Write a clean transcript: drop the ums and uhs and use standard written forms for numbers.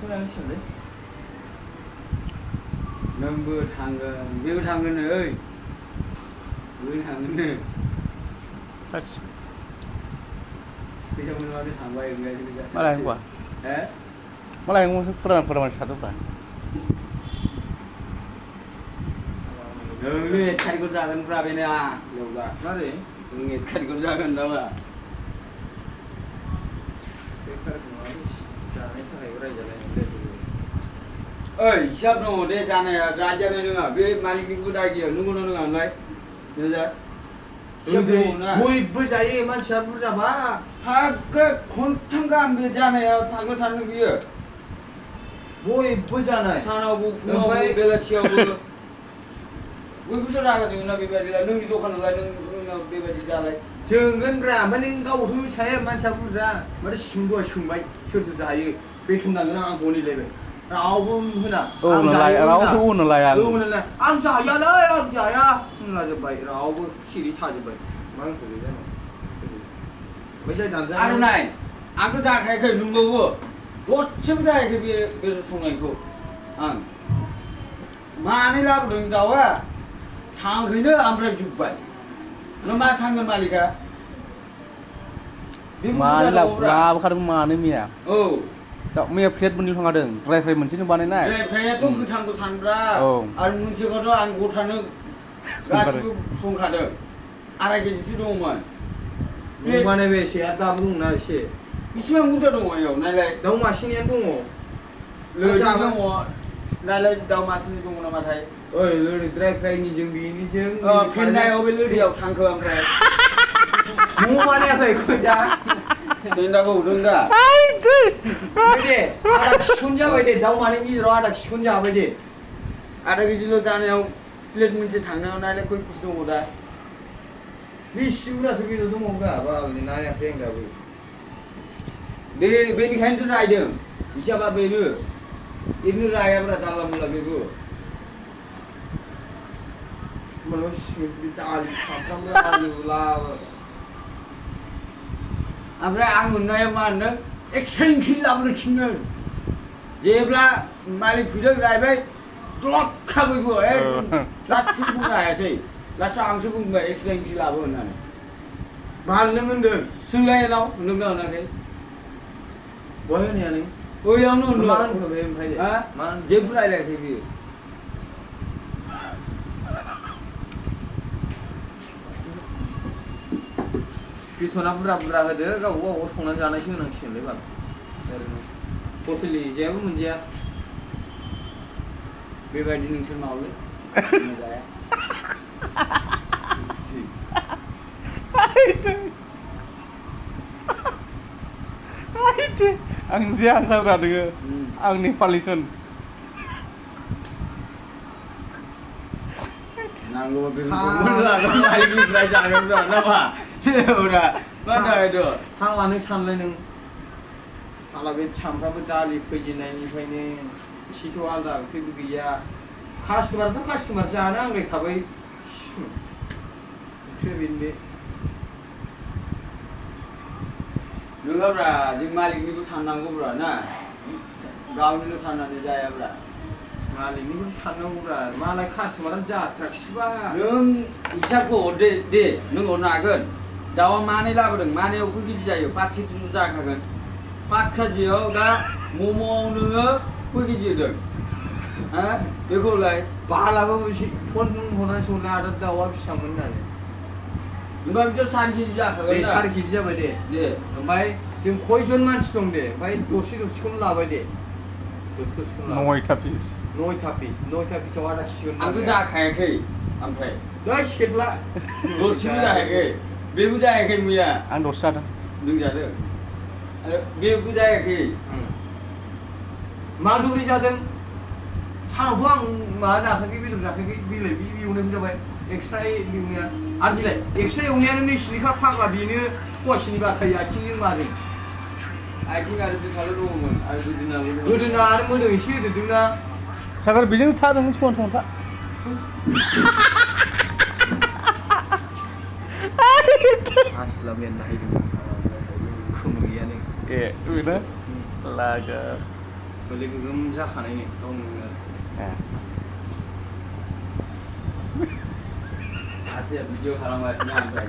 खोनागासिनोलै नोंबो थांगोन बेबो थांगोन ओइ बेबो थांगोननो फैसा मोनबानो थांबाय मालाय होनबा हे मालाय फुराना साथ'फ्रा नोंनो एक थारिखआव जागोनब्रा बेना लेवला मारै नों एक थारिखआव जागोन नामा एक थारिख नङा जानायनि थाखायबो रायजालायनांगौ ओइ हिसाब दङ दे जानाया राजानो नङा बे मालिकनिबो दाय गैया नंगौना नङा होनलाय बयबो जायो मानसिया बुरजाबा फाग्ला खनथाम गाहाम बे जानाया फाग्ला सानो बियो बयबो जानाय सानावबो फुङावबो बेलासियावबो बयबोथ' रागा जोङोना बेबायदिलाय नोंनि दखानावलाय नोंनाव बेबायदि दालाय जोंगोनब्रा ओमफ्राय नों गावबोथ' मिथिखायो मानसिया बुरजा माथो सोंबाय सोर जायो बेथन नांगोन आंखौ होनलायबाय रावबो होना रावबो होनो लाया आं जायालै आं जाया होनलाजोब्बाय रावबो सिरि थाजोब्बाय मा होनखो जानो आरो नाय आंथ' जाखायाखै नंगौबो दसेबो जायाखै बे बेदर संनायखौ आं मानै लाबोदों दाउआ थांखैनो ओमफ्राय जोब्बाय नों मा सानगोन मालिका मानै लाबोखादों मानै मैया औ मैया प्लेट मोननै थांखादों ड्राय फ्राय मोनसेनो बानायनाय ड्राय फ्रायाथ' गोथां गोथांब्रा आरो मोनसेखौथ' आं गथानो गासिबो संखादों 2.5 केजिसो दङमोन माने बे एसे आरो दाबो दंना एसे बेसेबां बुरजा दङ बेयाव नायलाय दाउ मासेनियानो दङ लोगो दङ नायलाय दाउ मासेनि दङ नामाथाय ओइ लोगो ड्राय फ्रायनिजों बेनिजों फेन्दायाव बे लोगोयाव थांखो ओमफ्राय न' बानायाखै खै दा फेन्दाखौ हरदों दा दे 1/2 किजि जाबाय दे दाउ मानैनि गेजेराव 1/2 किजि जाबाय दे 1/2 केजिल' जानायाव प्लेट मोनसे थांनायाव नायलाय खय पिस दङ दा बेसे बुरजाथ' बेदर दंबावोब्रा बालनि नायाखै आं दाबो बेनिखायनोथ' रायदों हिसाबा बेनो एरैनो रायाब्रा जानला मोनला बेबो दालि सामफ्रामबो आलु लाबो ओमफ्राय आं मोननाया मा होनदों एक्सट्रा ओंख्रि लाबोनो थिनदों जेब्ला मालिक फैदों रायबाय द्लद खाबैबो लास्टसिम बुंनो हायासै लास्टआव आंसो बुंबाय एक्सट्रा ओंख्रि लाबो होननानै बाल नों होनदों सोंलाय नाव होनदों होनाखै बहाय होनाया नों बैयावनो होनदों मा होनखो बे ओमफ्राय मा जेबो रायलायाखै बियो बेथना बुरजा बुरजा होदो गावबा गाव संनानै जानायसो होनांसिगोनलै बाल ओरैनो हटेलनि जेबो मोनजाया बेबायदि नोंसोर मावलै जाया आं जे आंखालब्रा नोङो आंनि पालिसन नांगौबा बेफोरखौ मालिकनिफ्राय जागोन नामा उरा मा जाहैदों थांलानो सानलाय नों हाला बे सामफ्रामबो दालि फैजेननायनिफ्रायनो एसेथ' आलदा ओंख्रिबो गैया कास्टमाराथ' कास्टमार जानो आंलायखाबाय ओंख्रिया बेनो बे नङाब्रा जों मालिकनिखौ साननांगौब्रा ना गावनिल' साननानै जायाब्रा मालिकनिखौ साननांगौब्रा मालाय कास्टमारानो जाथ्राखिसैबा नों हिसाबखौ हरदे दे नों हरनो हागोन दाउआ मानै लाबोदों मानैयाव खय केजि जायो 5 केजिल' जाखागोन 5 केजियाव दा मम'आव नोङो खय केजि होदों हा बेखौलाय बालाबो फन हरनानै सोंनो आरो दाउआ बेसेबांमोन होननानै होनबा बिदियाव 4 केजि जाखागोन दे 4 केजि जाबाय दे ओमफ्राय जों खयजन मानसि दं दे ओमफ्राय दसेखौनो लाबाय दे 9था पिस 9था पिसाव 1/2 केजि आंथ' जाखायाखै ओमफ्राय दै सेटला दसेबो जायाखै बेबो जायाखै मैया आं दसे जादों नों जादों आरो बेबो जायाखै मा दुब्लि जादों सानावथ' आं माबा जाखाखै बेदर जाखाखै बिलाइ बे एवनायखौ जाबाय एक्सट्रा एवनाया आरो बिलाइ एक्सट्रा एवनायानो नैसिनिखा फाग्ला बेनो फवासेनि बाखायो आथिंजों माजों आथिं आरो बिखाल' दङमोन आरो गोदोना आरो मोदोम एसे होदेरदोंना सागर बेजों थादोंमोन समान समान था हासिला मेन नायदों खोमो गैया नै ए बेनो लागा गोरलै गोगोम जाखानायनि गावनो ए सासे भिडिअ खालामगासिनो ओमफ्राय